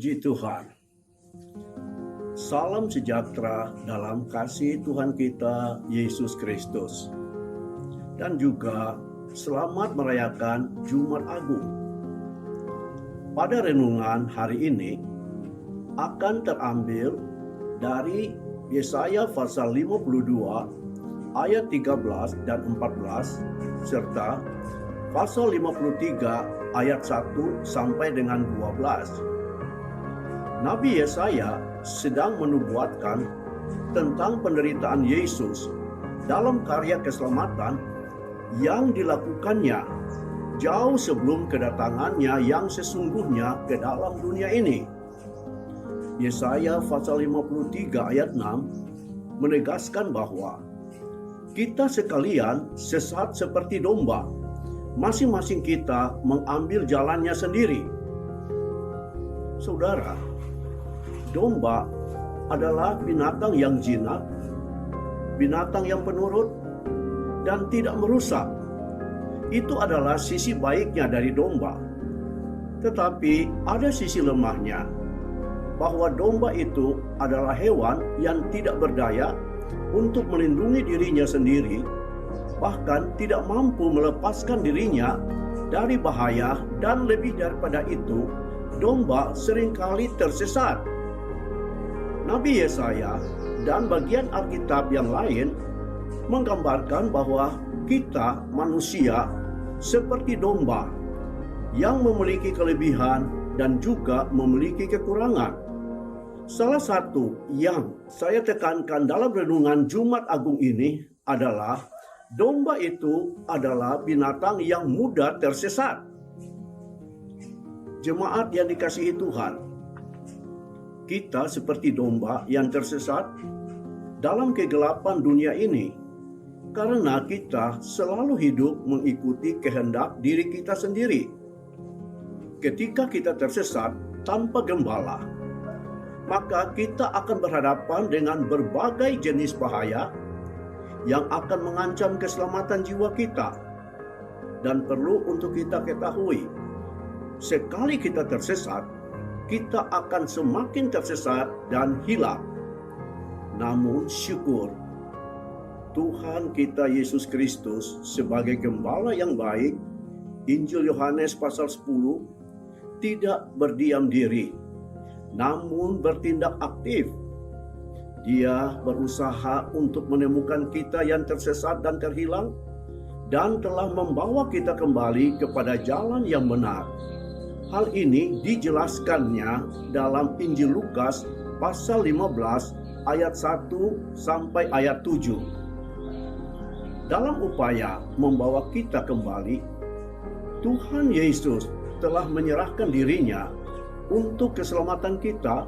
Puji Tuhan. Salam sejahtera dalam kasih Tuhan kita Yesus Kristus. Dan juga selamat merayakan Jumat Agung. Pada renungan hari ini akan terambil dari Yesaya pasal 52 ayat 13 dan 14 serta pasal 53 ayat 1 sampai dengan 12. Nabi Yesaya sedang menubuatkan tentang penderitaan Yesus dalam karya keselamatan yang dilakukannya jauh sebelum kedatangannya yang sesungguhnya ke dalam dunia ini. Yesaya pasal 53 ayat 6 menegaskan bahwa kita sekalian sesat seperti domba. Masing-masing kita mengambil jalannya sendiri. Saudara, domba adalah binatang yang jinak, binatang yang penurut, dan tidak merusak. Itu adalah sisi baiknya dari domba. Tetapi ada sisi lemahnya, bahwa domba itu adalah hewan yang tidak berdaya untuk melindungi dirinya sendiri, bahkan tidak mampu melepaskan dirinya dari bahaya, dan lebih daripada itu, domba seringkali tersesat. Nabi Yesaya dan bagian Alkitab yang lain menggambarkan bahwa kita manusia seperti domba yang memiliki kelebihan dan juga memiliki kekurangan. Salah satu yang saya tekankan dalam renungan Jumat Agung ini adalah domba itu adalah binatang yang mudah tersesat. Jemaat yang dikasihi Tuhan, kita seperti domba yang tersesat dalam kegelapan dunia ini karena kita selalu hidup mengikuti kehendak diri kita sendiri. Ketika kita tersesat tanpa gembala, maka kita akan berhadapan dengan berbagai jenis bahaya yang akan mengancam keselamatan jiwa kita. Dan perlu untuk kita ketahui, sekali kita tersesat, kita akan semakin tersesat dan hilang. Namun syukur, Tuhan kita Yesus Kristus sebagai gembala yang baik, Injil Yohanes pasal 10, tidak berdiam diri, namun bertindak aktif. Dia berusaha untuk menemukan kita yang tersesat dan terhilang, dan telah membawa kita kembali kepada jalan yang benar. Hal ini dijelaskannya dalam Injil Lukas pasal 15 ayat 1 sampai ayat 7. Dalam upaya membawa kita kembali, Tuhan Yesus telah menyerahkan dirinya untuk keselamatan kita,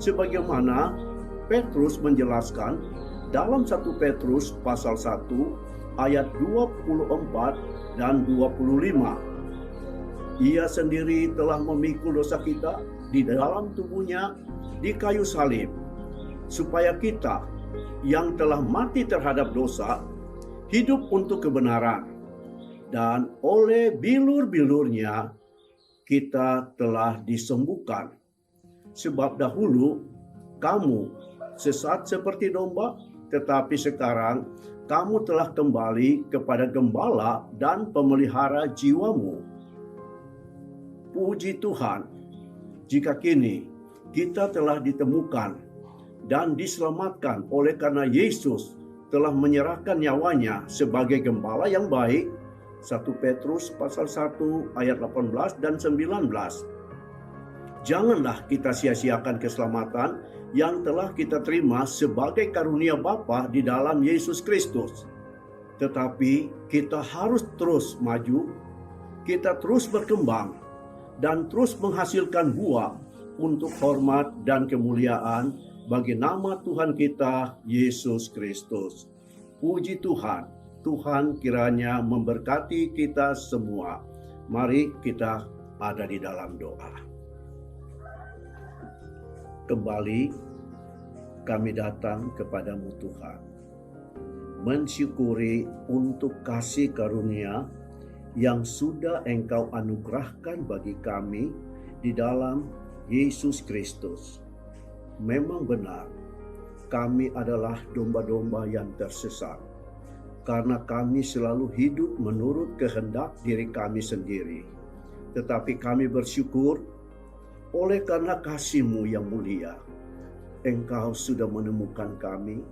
sebagaimana Petrus menjelaskan dalam 1 Petrus pasal 1 ayat 24 dan 25. Ia sendiri telah memikul dosa kita di dalam tubuhnya di kayu salib, supaya kita yang telah mati terhadap dosa hidup untuk kebenaran, dan oleh bilur-bilurnya kita telah disembuhkan. Sebab dahulu kamu sesat seperti domba, tetapi sekarang kamu telah kembali kepada gembala dan pemelihara jiwamu. Puji Tuhan, jika kini kita telah ditemukan dan diselamatkan oleh karena Yesus telah menyerahkan nyawanya sebagai gembala yang baik. 1 Petrus pasal 1 ayat 18 dan 19. Janganlah kita sia-siakan keselamatan yang telah kita terima sebagai karunia Bapa di dalam Yesus Kristus. Tetapi kita harus terus maju, kita terus berkembang, dan terus menghasilkan buah untuk hormat dan kemuliaan bagi nama Tuhan kita Yesus Kristus. Puji Tuhan. Tuhan kiranya memberkati kita semua. Mari kita ada di dalam doa. Kembali kami datang kepadamu Tuhan, mensyukuri untuk kasih karunia yang sudah Engkau anugerahkan bagi kami di dalam Yesus Kristus. Memang benar, kami adalah domba-domba yang tersesat, karena kami selalu hidup menurut kehendak diri kami sendiri. Tetapi kami bersyukur, oleh karena kasih-Mu yang mulia, Engkau sudah menemukan kami,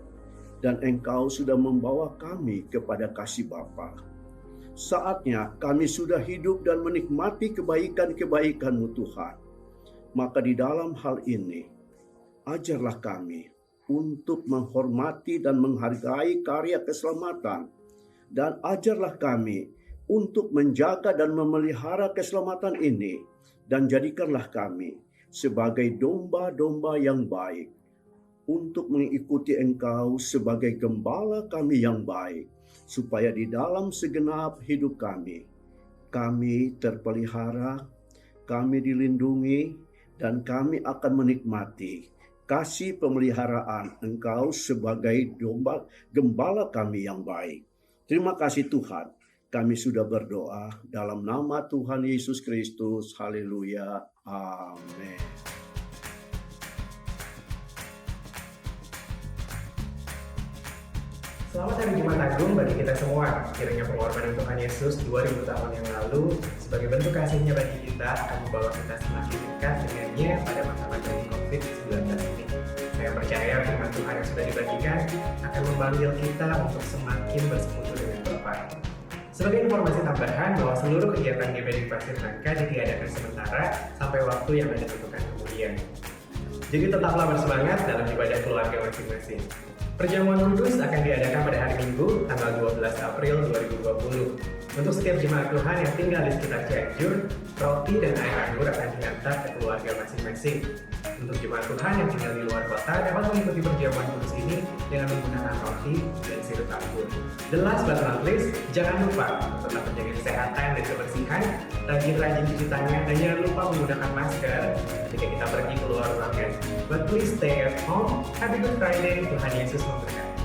dan Engkau sudah membawa kami kepada kasih Bapa. Saatnya kami sudah hidup dan menikmati kebaikan-kebaikan-Mu Tuhan. Maka di dalam hal ini, ajarlah kami untuk menghormati dan menghargai karya keselamatan. Dan ajarlah kami untuk menjaga dan memelihara keselamatan ini. Dan jadikanlah kami sebagai domba-domba yang baik, untuk mengikuti Engkau sebagai gembala kami yang baik, supaya di dalam segenap hidup kami terpelihara, kami dilindungi, dan kami akan menikmati kasih pemeliharaan Engkau sebagai gembala kami yang baik. Terima kasih Tuhan, kami sudah berdoa dalam nama Tuhan Yesus Kristus. Haleluya. Amin. Selamat Hari Jumat Agung bagi kita semua. Kiranya pengorbanan Tuhan Yesus 2000 tahun yang lalu sebagai bentuk kasih-Nya bagi kita akan membawa kita semakin dekat dengannya pada masa pandemi COVID-19 ini. Saya percaya firman Tuhan yang sudah dibagikan akan memanggil kita untuk semakin bersekutu dengan Bapa. Sebagai informasi tambahan bahwa seluruh kegiatan GBD Pasir Nangka ditiadakan sementara sampai waktu yang ada ditentukan kemudian. Jadi tetaplah bersemangat dalam ibadah keluarga masing-masing. Perjamuan kudus akan diadakan pada hari Minggu, tanggal 12 April 2020. Untuk setiap jemaat Tuhan yang tinggal di sekitar Cianjur, roti dan air anggur akan diantar ke keluarga masing-masing. Untuk jemaat Tuhan yang tinggal di luar kota dapat mengikuti perjamuan kudus ini dengan menggunakan roti dan sirup anggur. The last but not least, jangan lupa untuk tetap menjaga kesehatan dan kebersihan, rajin-rajin cuci tangan, dan jangan lupa menggunakan masker ketika kita pergi keluar ruangan. But please stay at home. Happy Good Friday. Tuhan Yesus memberkati.